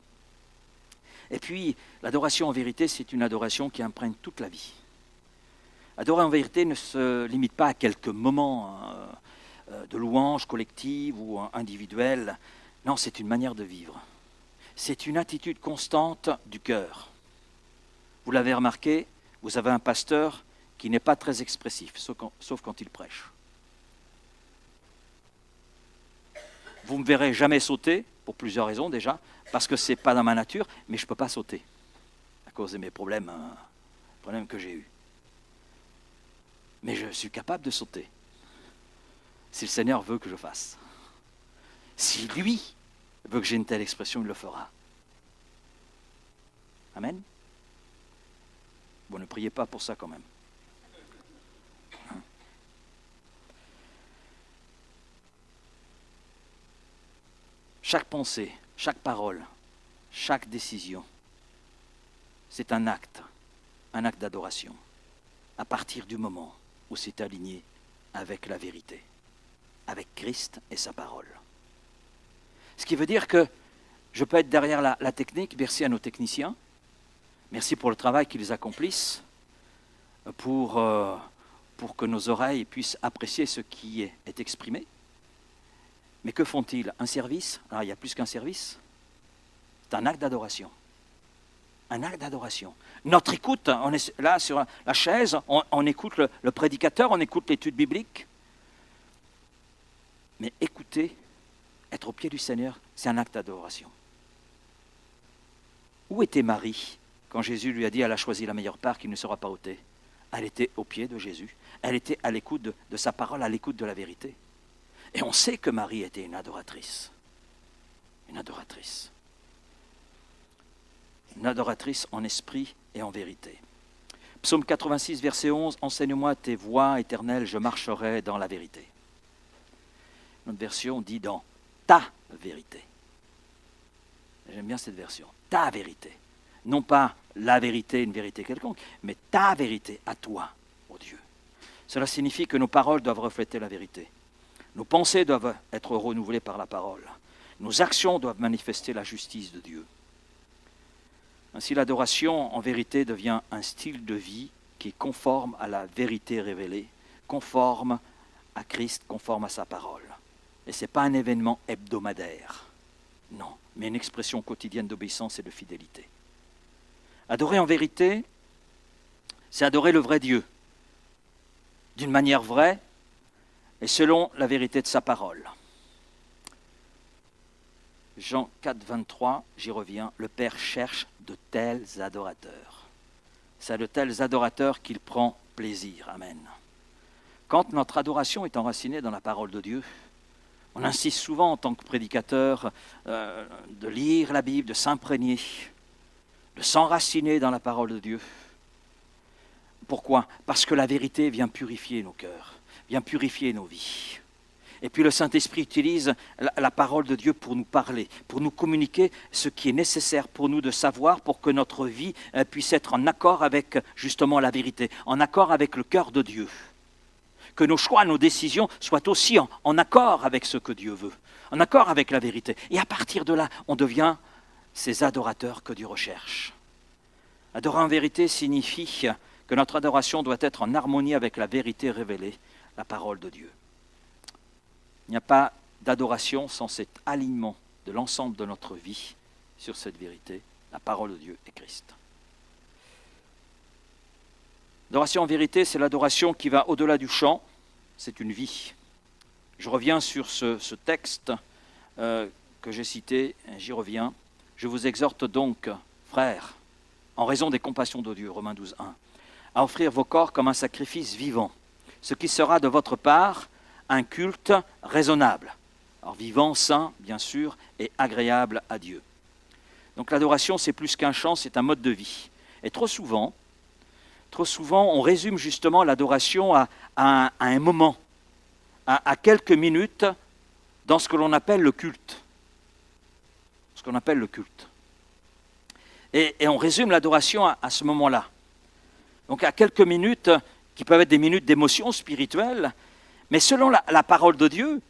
Et puis, l'adoration en vérité, c'est une adoration qui imprègne toute la vie. Adorer en vérité ne se limite pas à quelques moments de louange collective ou individuelle. Non, c'est une manière de vivre. C'est une attitude constante du cœur. Vous l'avez remarqué, vous avez un pasteur qui n'est pas très expressif, sauf quand il prêche. Vous ne me verrez jamais sauter, pour plusieurs raisons déjà, parce que ce n'est pas dans ma nature, mais je ne peux pas sauter, à cause de mes problèmes que j'ai eus. Mais je suis capable de sauter, si le Seigneur veut que je fasse. Si lui veut que j'ai une telle expression, il le fera. Amen. Bon, ne priez pas pour ça quand même. Chaque pensée, chaque parole, chaque décision, c'est un acte d'adoration, à partir du moment où c'est aligné avec la vérité, avec Christ et sa parole. Ce qui veut dire que je peux être derrière la technique, merci à nos techniciens, merci pour le travail qu'ils accomplissent, pour que nos oreilles puissent apprécier ce qui est exprimé. Mais que font-ils? Un service? Alors, il y a plus qu'un service. C'est un acte d'adoration. Un acte d'adoration. Notre écoute, on est là sur la chaise, on écoute le prédicateur, on écoute l'étude biblique. Mais écouter, être au pied du Seigneur, c'est un acte d'adoration. Où était Marie quand Jésus lui a dit, elle a choisi la meilleure part qui ne sera pas ôtée? Elle était au pied de Jésus. Elle était à l'écoute de sa parole, à l'écoute de la vérité. Et on sait que Marie était une adoratrice. Une adoratrice. Une adoratrice en esprit et en vérité. Psaume 86, verset 11, « Enseigne-moi tes voies éternelles, je marcherai dans la vérité. » Notre version dit dans ta vérité. J'aime bien cette version. Ta vérité. Non pas la vérité, une vérité quelconque, mais ta vérité à toi, ô Dieu. Cela signifie que nos paroles doivent refléter la vérité. Nos pensées doivent être renouvelées par la parole. Nos actions doivent manifester la justice de Dieu. Ainsi, l'adoration, en vérité, devient un style de vie qui est conforme à la vérité révélée, conforme à Christ, conforme à sa parole. Et ce n'est pas un événement hebdomadaire, non, mais une expression quotidienne d'obéissance et de fidélité. Adorer en vérité, c'est adorer le vrai Dieu, d'une manière vraie, et selon la vérité de sa parole. Jean 4, 23, j'y reviens, le Père cherche de tels adorateurs. C'est de tels adorateurs qu'il prend plaisir. Amen. Quand notre adoration est enracinée dans la parole de Dieu, on insiste souvent en tant que prédicateur de lire la Bible, de s'imprégner de s'enraciner dans la parole de Dieu. Pourquoi? Parce que la vérité vient purifier nos cœurs, vient purifier nos vies. Et puis le Saint-Esprit utilise la parole de Dieu pour nous parler, pour nous communiquer ce qui est nécessaire pour nous de savoir pour que notre vie puisse être en accord avec justement la vérité, en accord avec le cœur de Dieu. Que nos choix, nos décisions soient aussi en accord avec ce que Dieu veut, en accord avec la vérité. Et à partir de là, on devient ces adorateurs que Dieu recherche. Adorer en vérité signifie que notre adoration doit être en harmonie avec la vérité révélée, la parole de Dieu. Il n'y a pas d'adoration sans cet alignement de l'ensemble de notre vie sur cette vérité, la parole de Dieu et Christ. L'adoration en vérité, c'est l'adoration qui va au-delà du chant, c'est une vie. Je reviens sur ce texte que j'ai cité, j'y reviens. Je vous exhorte donc, frères, en raison des compassions de Dieu, Romains 12, 1, à offrir vos corps comme un sacrifice vivant, ce qui sera de votre part un culte raisonnable. Alors vivant, saint, bien sûr, et agréable à Dieu. Donc l'adoration, c'est plus qu'un chant, c'est un mode de vie. Et trop souvent, on résume justement l'adoration à un moment, à quelques minutes, dans ce que l'on appelle le culte. Ce qu'on appelle le culte. Et on résume l'adoration à ce moment-là. Donc à quelques minutes, qui peuvent être des minutes d'émotion spirituelle, mais selon la parole de Dieu,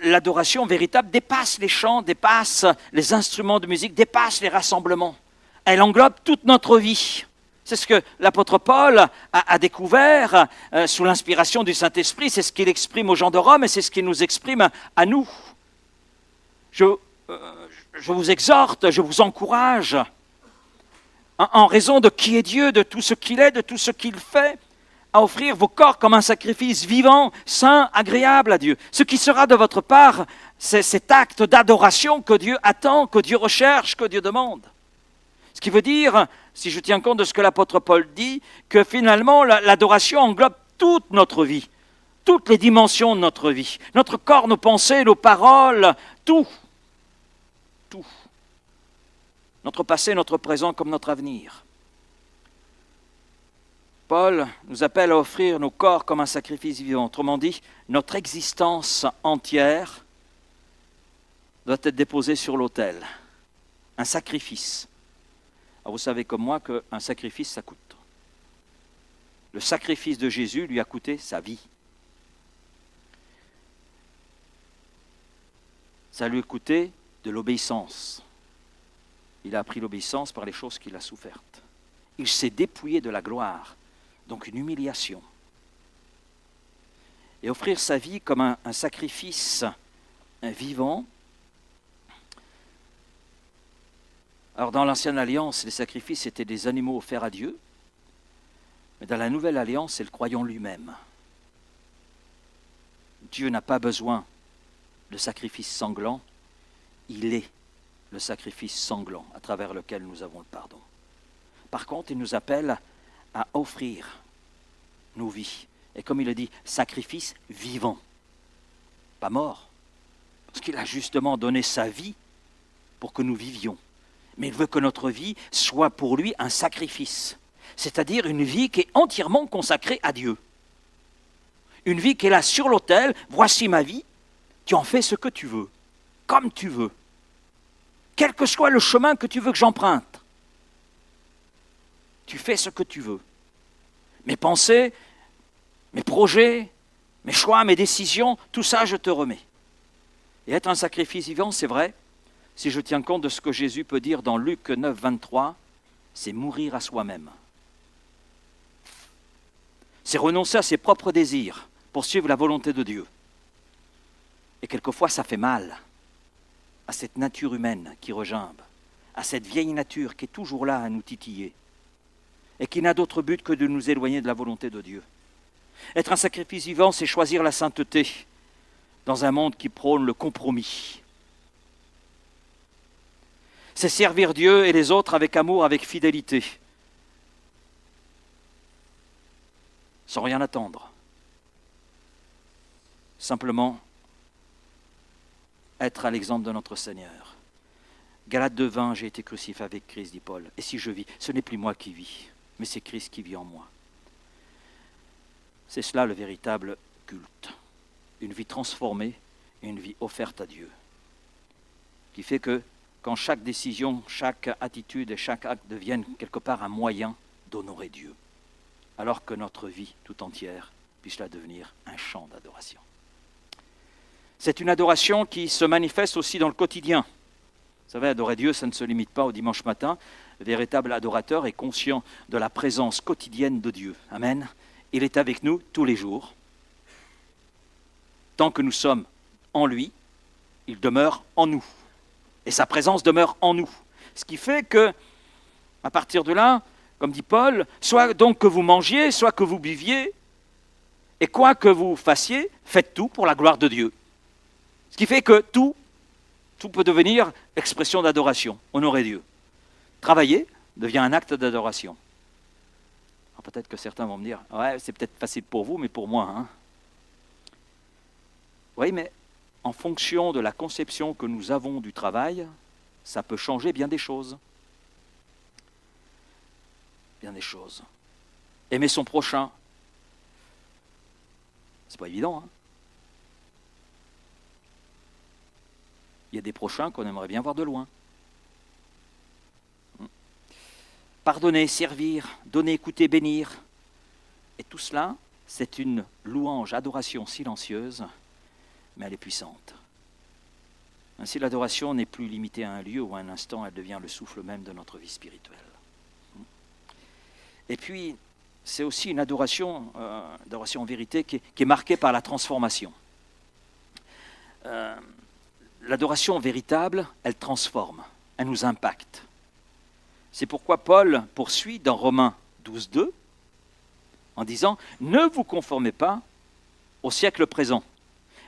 l'adoration véritable dépasse les chants, dépasse les instruments de musique, dépasse les rassemblements. Elle englobe toute notre vie. C'est ce que l'apôtre Paul a découvert sous l'inspiration du Saint-Esprit, c'est ce qu'il exprime aux gens de Rome et c'est ce qu'il nous exprime à nous. Je vous exhorte, je vous encourage, en raison de qui est Dieu, de tout ce qu'il est, de tout ce qu'il fait, à offrir vos corps comme un sacrifice vivant, saint, agréable à Dieu. Ce qui sera de votre part, c'est cet acte d'adoration que Dieu attend, que Dieu recherche, que Dieu demande. Ce qui veut dire, si je tiens compte de ce que l'apôtre Paul dit, que finalement l'adoration englobe toute notre vie, toutes les dimensions de notre vie, notre corps, nos pensées, nos paroles, tout. Tout. Notre passé, notre présent comme notre avenir. Paul nous appelle à offrir nos corps comme un sacrifice vivant. Autrement dit, notre existence entière doit être déposée sur l'autel. Un sacrifice. Alors vous savez comme moi qu'un sacrifice, ça coûte. Le sacrifice de Jésus lui a coûté sa vie. Ça lui a coûté de l'obéissance. Il a appris l'obéissance par les choses qu'il a souffertes. Il s'est dépouillé de la gloire. Donc une humiliation. Et offrir sa vie comme un sacrifice vivant. Alors dans l'Ancienne Alliance, les sacrifices étaient des animaux offerts à Dieu. Mais dans la Nouvelle Alliance, c'est le croyant lui-même. Dieu n'a pas besoin de sacrifice sanglant. Il est le sacrifice sanglant à travers lequel nous avons le pardon. Par contre, il nous appelle à offrir nos vies. Et comme il a dit, sacrifice vivant, pas mort. Parce qu'il a justement donné sa vie pour que nous vivions. Mais il veut que notre vie soit pour lui un sacrifice. C'est-à-dire une vie qui est entièrement consacrée à Dieu. Une vie qui est là sur l'autel, voici ma vie, tu en fais ce que tu veux, comme tu veux. Quel que soit le chemin que tu veux que j'emprunte. Tu fais ce que tu veux. Mes pensées, mes projets, mes choix, mes décisions, tout ça, je te remets. Et être un sacrifice vivant, c'est vrai, si je tiens compte de ce que Jésus peut dire dans Luc 9, 23, c'est mourir à soi-même. C'est renoncer à ses propres désirs pour suivre la volonté de Dieu. Et quelquefois, ça fait mal à cette nature humaine qui regimbe, à cette vieille nature qui est toujours là à nous titiller et qui n'a d'autre but que de nous éloigner de la volonté de Dieu. Être un sacrifice vivant, c'est choisir la sainteté dans un monde qui prône le compromis. C'est servir Dieu et les autres avec amour, avec fidélité, sans rien attendre. Simplement être à l'exemple de notre Seigneur. Galates 2,20, j'ai été crucifié avec Christ, dit Paul. Et si je vis, ce n'est plus moi qui vis, mais c'est Christ qui vit en moi. C'est cela le véritable culte. Une vie transformée et une vie offerte à Dieu. Qui fait que quand chaque décision, chaque attitude et chaque acte deviennent quelque part un moyen d'honorer Dieu, alors que notre vie tout entière puisse la devenir un chant d'adoration. C'est une adoration qui se manifeste aussi dans le quotidien. Vous savez, adorer Dieu, ça ne se limite pas au dimanche matin. Le véritable adorateur est conscient de la présence quotidienne de Dieu. Amen. Il est avec nous tous les jours. Tant que nous sommes en lui, il demeure en nous. Et sa présence demeure en nous. Ce qui fait que, à partir de là, comme dit Paul, soit donc que vous mangiez, soit que vous buviez, et quoi que vous fassiez, faites tout pour la gloire de Dieu. Ce qui fait que tout peut devenir expression d'adoration, honorer Dieu. Travailler devient un acte d'adoration. Alors peut-être que certains vont me dire, ouais, c'est peut-être facile pour vous, mais pour moi, hein. Oui, mais en fonction de la conception que nous avons du travail, ça peut changer bien des choses. Bien des choses. Aimer son prochain, c'est pas évident, hein. Il y a des prochains qu'on aimerait bien voir de loin. Pardonner, servir, donner, écouter, bénir. Et tout cela, c'est une louange, adoration silencieuse, mais elle est puissante. Ainsi, l'adoration n'est plus limitée à un lieu ou à un instant, elle devient le souffle même de notre vie spirituelle. Et puis, c'est aussi une adoration en vérité, qui est marquée par la transformation. L'adoration véritable, elle transforme, elle nous impacte. C'est pourquoi Paul poursuit dans Romains 12,2 en disant « Ne vous conformez pas au siècle présent,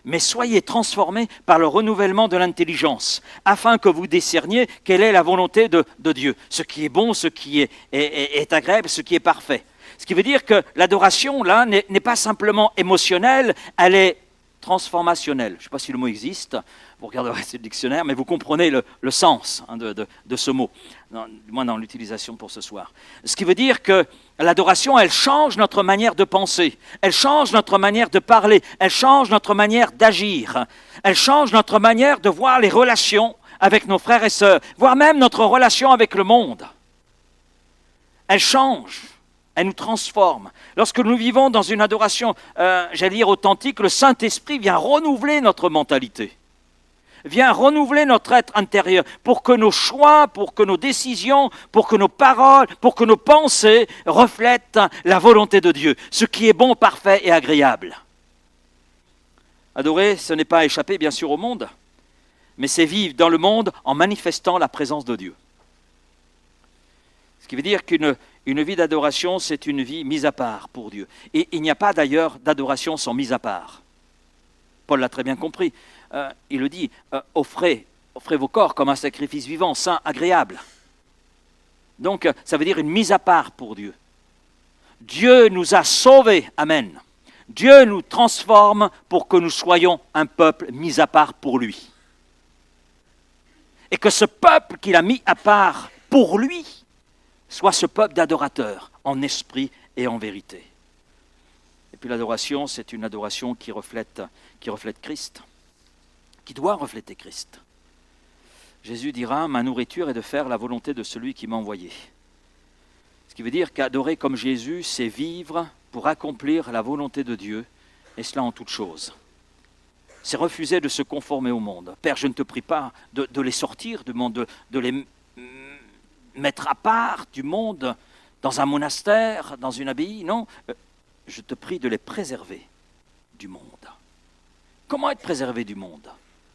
mais soyez transformés par le renouvellement de l'intelligence, afin que vous discerniez quelle est la volonté de Dieu, ce qui est bon, ce qui est agréable, ce qui est parfait. » Ce qui veut dire que l'adoration, là, n'est pas simplement émotionnelle, elle est transformationnelle. Je ne sais pas si le mot existe, vous regarderez ce dictionnaire, mais vous comprenez le sens de ce mot, du moins dans l'utilisation pour ce soir. Ce qui veut dire que l'adoration, elle change notre manière de penser, elle change notre manière de parler, elle change notre manière d'agir, elle change notre manière de voir les relations avec nos frères et sœurs, voire même notre relation avec le monde. Elle change. Elle nous transforme. Lorsque nous vivons dans une adoration, j'allais dire authentique, le Saint-Esprit vient renouveler notre mentalité, vient renouveler notre être intérieur pour que nos choix, pour que nos décisions, pour que nos paroles, pour que nos pensées reflètent la volonté de Dieu, ce qui est bon, parfait et agréable. Adorer, ce n'est pas échapper bien sûr au monde, mais c'est vivre dans le monde en manifestant la présence de Dieu. Ce qui veut dire qu'une vie d'adoration, c'est une vie mise à part pour Dieu. Et il n'y a pas d'ailleurs d'adoration sans mise à part. Paul l'a très bien compris. Il le dit, offrez vos corps comme un sacrifice vivant, saint, agréable. Donc, ça veut dire une mise à part pour Dieu. Dieu nous a sauvés, amen. Dieu nous transforme pour que nous soyons un peuple mis à part pour lui. Et que ce peuple qu'il a mis à part pour lui, soit ce peuple d'adorateurs, en esprit et en vérité. Et puis l'adoration, c'est une adoration qui reflète Christ, qui doit refléter Christ. Jésus dira, ma nourriture est de faire la volonté de celui qui m'a envoyé. Ce qui veut dire qu'adorer comme Jésus, c'est vivre pour accomplir la volonté de Dieu, et cela en toutes choses. C'est refuser de se conformer au monde. Père, je ne te prie pas de les sortir du monde, de les mettre à part du monde, dans un monastère, dans une abbaye, non. Je te prie de les préserver du monde. Comment être préservé du monde?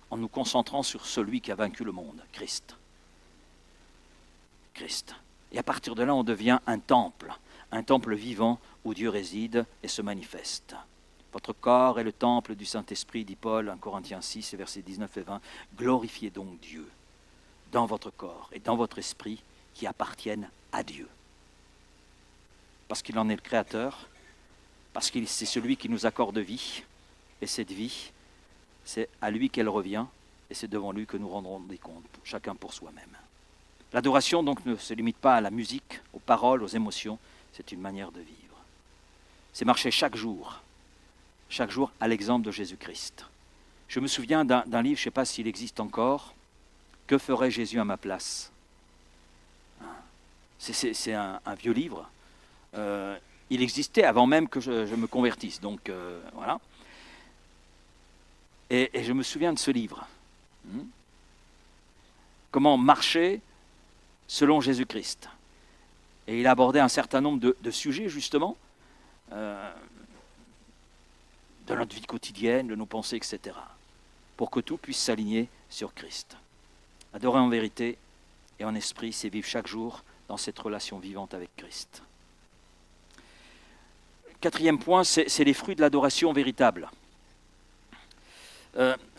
En nous concentrant sur celui qui a vaincu le monde, Christ. Christ. Et à partir de là, on devient un temple vivant où Dieu réside et se manifeste. Votre corps est le temple du Saint-Esprit, dit Paul, 1 Corinthiens 6, versets 19 et 20. Glorifiez donc Dieu dans votre corps et dans votre esprit qui appartiennent à Dieu. Parce qu'il en est le Créateur, parce que c'est celui qui nous accorde vie, et cette vie, c'est à lui qu'elle revient, et c'est devant lui que nous rendrons des comptes, chacun pour soi-même. L'adoration donc ne se limite pas à la musique, aux paroles, aux émotions, c'est une manière de vivre. C'est marcher chaque jour à l'exemple de Jésus-Christ. Je me souviens d'un livre, je ne sais pas s'il existe encore, « Que ferait Jésus à ma place ?» C'est un vieux livre. Il existait avant même que je me convertisse, donc voilà. Et je me souviens de ce livre. Comment marcher selon Jésus-Christ. Et il a abordé un certain nombre de sujets, justement, de notre vie quotidienne, de nos pensées, etc., pour que tout puisse s'aligner sur Christ. Adorer en vérité et en esprit, c'est vivre chaque jour dans cette relation vivante avec Christ. Quatrième point, c'est les fruits de l'adoration véritable.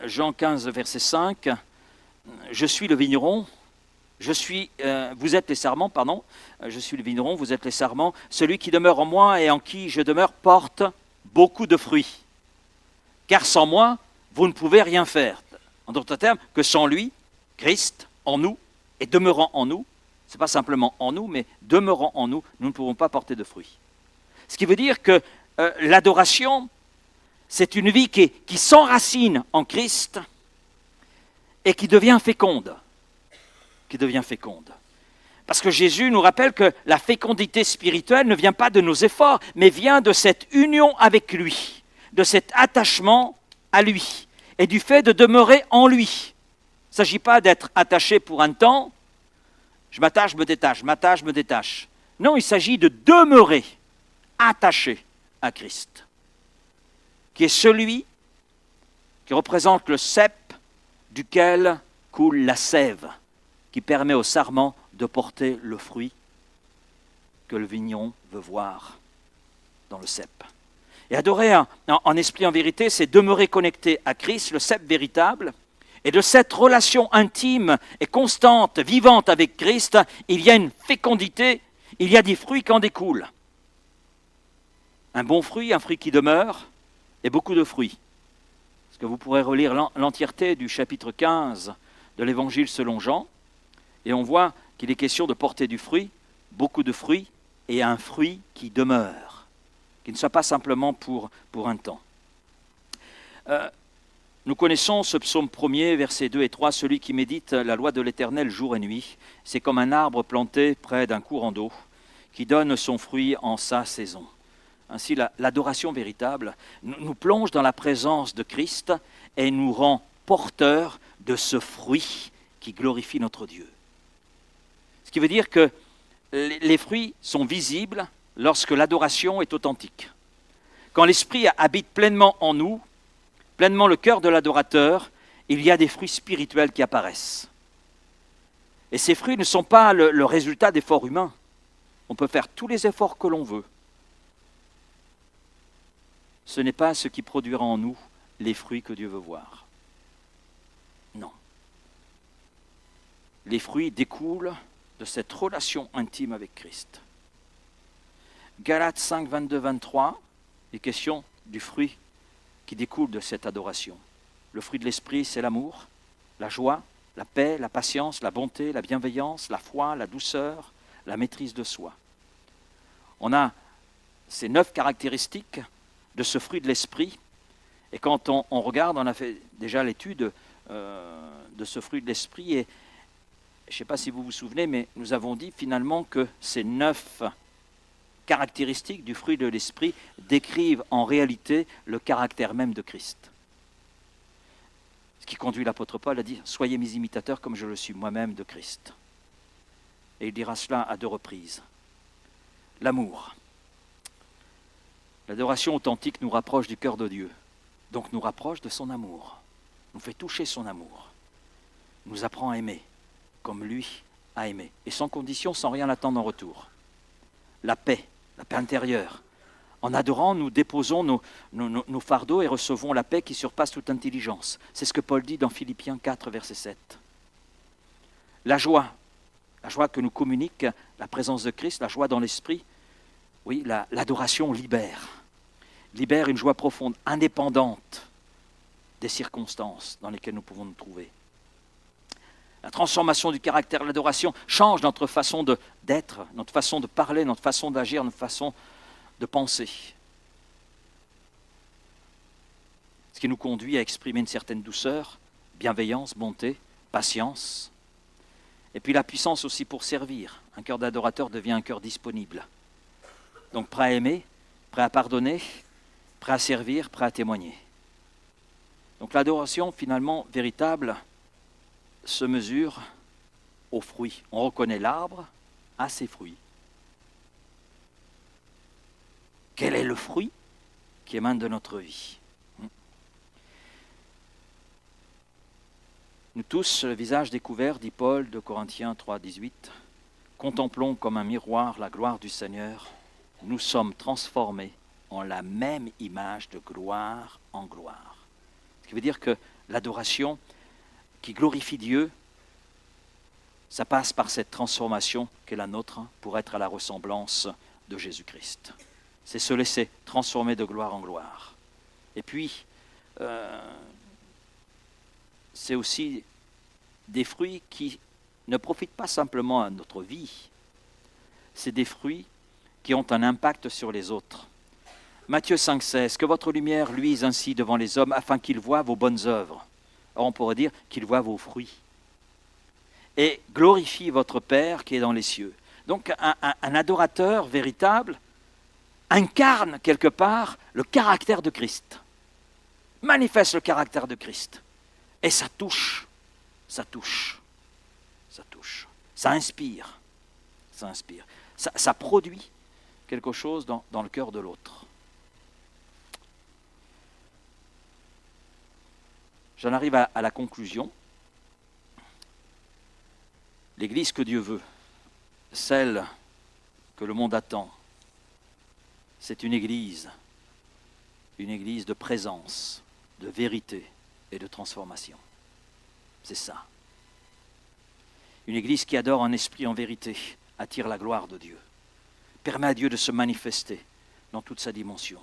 Jean 15, verset 5, « Je suis le vigneron, vous êtes les sarments, pardon, je suis le vigneron, vous êtes les sarments, celui qui demeure en moi et en qui je demeure porte beaucoup de fruits. Car sans moi, vous ne pouvez rien faire. » En d'autres termes, que sans lui, Christ, en nous, et demeurant en nous, ce n'est pas simplement en nous, mais demeurant en nous, nous ne pouvons pas porter de fruits. Ce qui veut dire que l'adoration, c'est une vie qui s'enracine en Christ et qui devient féconde. Parce que Jésus nous rappelle que la fécondité spirituelle ne vient pas de nos efforts, mais vient de cette union avec lui, de cet attachement à lui et du fait de demeurer en lui. Il ne s'agit pas d'être attaché pour un temps, je m'attache, me détache. Non, il s'agit de demeurer attaché à Christ, qui est celui qui représente le cep duquel coule la sève, qui permet au sarment de porter le fruit que le vigneron veut voir dans le cep. Et adorer en esprit en vérité, c'est demeurer connecté à Christ, le cep véritable, et de cette relation intime et constante, vivante avec Christ, il y a une fécondité, il y a des fruits qui en découlent. Un bon fruit, un fruit qui demeure, et beaucoup de fruits. Parce que vous pourrez relire l'entièreté du chapitre 15 de l'Évangile selon Jean, et on voit qu'il est question de porter du fruit, beaucoup de fruits, et un fruit qui demeure, qui ne soit pas simplement pour un temps. Nous connaissons ce psaume 1er, versets 2 et 3, « Celui qui médite la loi de l'Éternel jour et nuit, c'est comme un arbre planté près d'un courant d'eau, qui donne son fruit en sa saison. » Ainsi, l'adoration véritable nous plonge dans la présence de Christ et nous rend porteurs de ce fruit qui glorifie notre Dieu. Ce qui veut dire que les fruits sont visibles lorsque l'adoration est authentique. Quand l'Esprit habite pleinement en nous, pleinement le cœur de l'adorateur, il y a des fruits spirituels qui apparaissent. Et ces fruits ne sont pas le résultat d'efforts humains. On peut faire tous les efforts que l'on veut. Ce n'est pas ce qui produira en nous les fruits que Dieu veut voir. Non. Les fruits découlent de cette relation intime avec Christ. Galates 5, 22, 23, les questions du fruit qui découle de cette adoration. Le fruit de l'esprit, c'est l'amour, la joie, la paix, la patience, la bonté, la bienveillance, la foi, la douceur, la maîtrise de soi. On a ces 9 caractéristiques de ce fruit de l'esprit. Et quand on regarde, on a fait déjà l'étude de ce fruit de l'esprit, et je ne sais pas si vous vous souvenez, mais nous avons dit finalement que ces 9 caractéristiques du fruit de l'esprit décrivent en réalité le caractère même de Christ. Ce qui conduit l'apôtre Paul à dire « Soyez mes imitateurs comme je le suis moi-même de Christ ». Et il dira cela à 2 reprises. L'amour. L'adoration authentique nous rapproche du cœur de Dieu, donc nous rapproche de son amour, nous fait toucher son amour, nous apprend à aimer comme lui a aimé, et sans condition, sans rien attendre en retour. La paix intérieure. En adorant, nous déposons nos fardeaux et recevons la paix qui surpasse toute intelligence. C'est ce que Paul dit dans Philippiens 4, verset 7. La joie que nous communique la présence de Christ, la joie dans l'esprit. Oui, l'adoration libère une joie profonde, indépendante des circonstances dans lesquelles nous pouvons nous trouver. La transformation du caractère, l'adoration change notre façon d'être, notre façon de parler, notre façon d'agir, notre façon de penser. Ce qui nous conduit à exprimer une certaine douceur, bienveillance, bonté, patience. Et puis la puissance aussi pour servir. Un cœur d'adorateur devient un cœur disponible. Donc prêt à aimer, prêt à pardonner, prêt à servir, prêt à témoigner. Donc l'adoration finalement véritable se mesure aux fruits. On reconnaît l'arbre à ses fruits. Quel est le fruit qui émane de notre vie? Nous tous, le visage découvert, dit Paul, de Corinthiens 3, 18, contemplons comme un miroir la gloire du Seigneur. Nous sommes transformés en la même image de gloire en gloire. Ce qui veut dire que l'adoration qui glorifie Dieu, ça passe par cette transformation qu'est la nôtre pour être à la ressemblance de Jésus-Christ. C'est se laisser transformer de gloire en gloire. Et puis, c'est aussi des fruits qui ne profitent pas simplement à notre vie, c'est des fruits qui ont un impact sur les autres. Matthieu 5,16, que votre lumière luise ainsi devant les hommes afin qu'ils voient vos bonnes œuvres. Or, on pourrait dire qu'ils voient vos fruits. Et glorifie votre Père qui est dans les cieux. Donc, un adorateur véritable incarne quelque part le caractère de Christ, manifeste le caractère de Christ. Et ça touche, ça touche, ça touche, ça inspire, ça produit quelque chose dans le cœur de l'autre. J'en arrive à la conclusion. L'Église que Dieu veut, celle que le monde attend, c'est une Église de présence, de vérité et de transformation. C'est ça. Une Église qui adore en esprit, en vérité, attire la gloire de Dieu, permet à Dieu de se manifester dans toute sa dimension,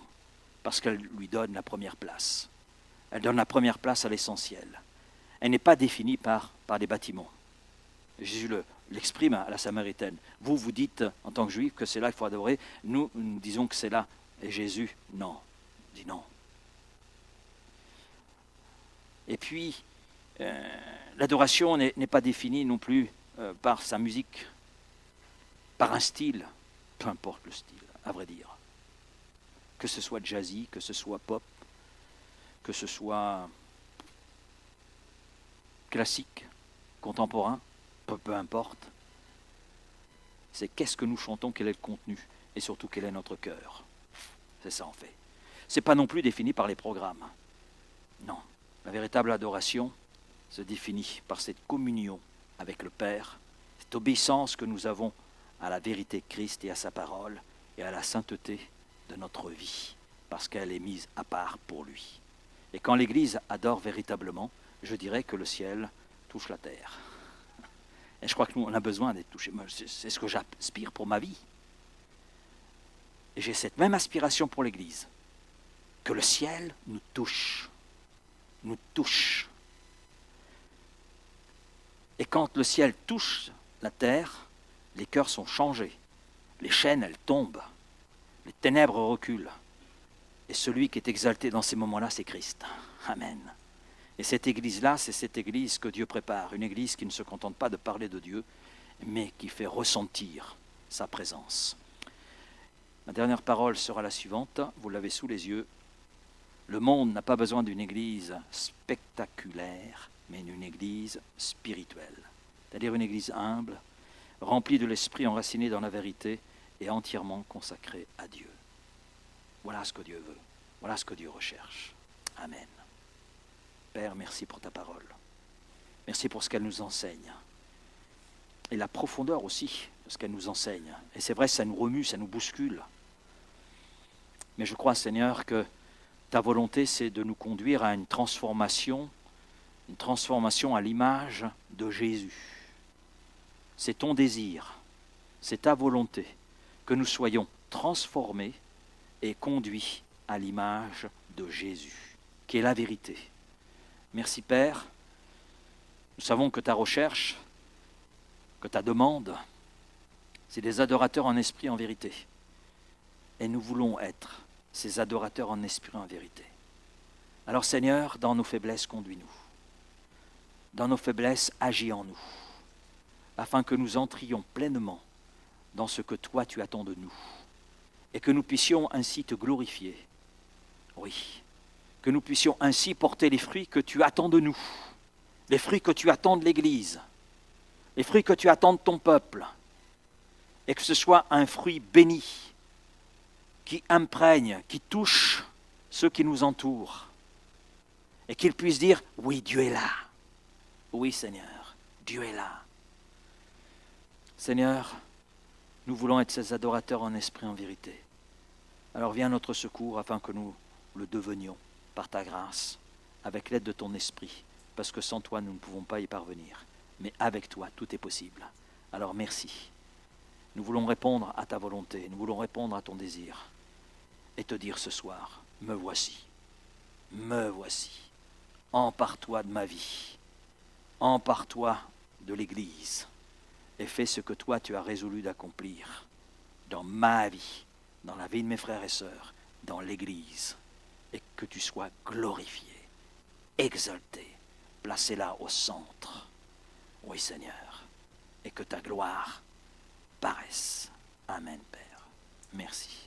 parce qu'elle lui donne la première place. Elle donne la première place à l'essentiel. Elle n'est pas définie par des bâtiments. Jésus l'exprime à la Samaritaine. Vous dites, en tant que juif, que c'est là qu'il faut adorer. Nous disons que c'est là. Et Jésus, non. Il dit non. Et puis, l'adoration n'est pas définie non plus par sa musique, par un style, peu importe le style, à vrai dire. Que ce soit jazzy, que ce soit pop, que ce soit classique, contemporain, peu importe. C'est qu'est-ce que nous chantons, quel est le contenu, et surtout quel est notre cœur. C'est ça en fait. Ce n'est pas non plus défini par les programmes. Non. La véritable adoration se définit par cette communion avec le Père, cette obéissance que nous avons à la vérité de Christ et à sa parole, et à la sainteté de notre vie, parce qu'elle est mise à part pour lui. Et quand l'Église adore véritablement, je dirais que le ciel touche la terre. Et je crois que nous, on a besoin d'être touchés. C'est ce que j'aspire pour ma vie. Et j'ai cette même aspiration pour l'Église. Que le ciel nous touche. Nous touche. Et quand le ciel touche la terre, les cœurs sont changés. Les chaînes, elles tombent. Les ténèbres reculent. Et celui qui est exalté dans ces moments-là, c'est Christ. Amen. Et cette église-là, c'est cette église que Dieu prépare. Une église qui ne se contente pas de parler de Dieu, mais qui fait ressentir sa présence. Ma dernière parole sera la suivante. Vous l'avez sous les yeux. Le monde n'a pas besoin d'une église spectaculaire, mais d'une église spirituelle. C'est-à-dire une église humble, remplie de l'esprit enraciné dans la vérité et entièrement consacrée à Dieu. Voilà ce que Dieu veut. Voilà ce que Dieu recherche. Amen. Père, merci pour ta parole. Merci pour ce qu'elle nous enseigne. Et la profondeur aussi de ce qu'elle nous enseigne. Et c'est vrai, ça nous remue, ça nous bouscule. Mais je crois, Seigneur, que ta volonté, c'est de nous conduire à une transformation à l'image de Jésus. C'est ton désir, c'est ta volonté que nous soyons transformés et conduits à l'image de Jésus, qui est la vérité. Merci Père, Nous savons que ta recherche, que ta demande, c'est des adorateurs en esprit et en vérité. Et nous voulons être ces adorateurs en esprit et en vérité. Alors Seigneur, dans nos faiblesses, conduis-nous. Dans nos faiblesses, agis en nous, afin que nous entrions pleinement dans ce que toi tu attends de nous, et que nous puissions ainsi te glorifier. Oui, que nous puissions ainsi porter les fruits que tu attends de nous, les fruits que tu attends de l'Église, les fruits que tu attends de ton peuple, et que ce soit un fruit béni, qui imprègne, qui touche ceux qui nous entourent, et qu'ils puissent dire, oui, Dieu est là. Oui, Seigneur, Dieu est là. Seigneur, nous voulons être ces adorateurs en esprit et en vérité. Alors viens à notre secours afin que nous le devenions par ta grâce, avec l'aide de ton esprit, parce que sans toi, nous ne pouvons pas y parvenir. Mais avec toi, tout est possible. Alors merci. Nous voulons répondre à ta volonté, nous voulons répondre à ton désir et te dire ce soir, me voici, empare-toi de ma vie, empare-toi de l'Église et fais ce que toi tu as résolu d'accomplir dans ma vie, dans la vie de mes frères et sœurs, dans l'Église, et que tu sois glorifié, exalté, placé là au centre. Oui Seigneur, et que ta gloire paraisse. Amen Père. Merci.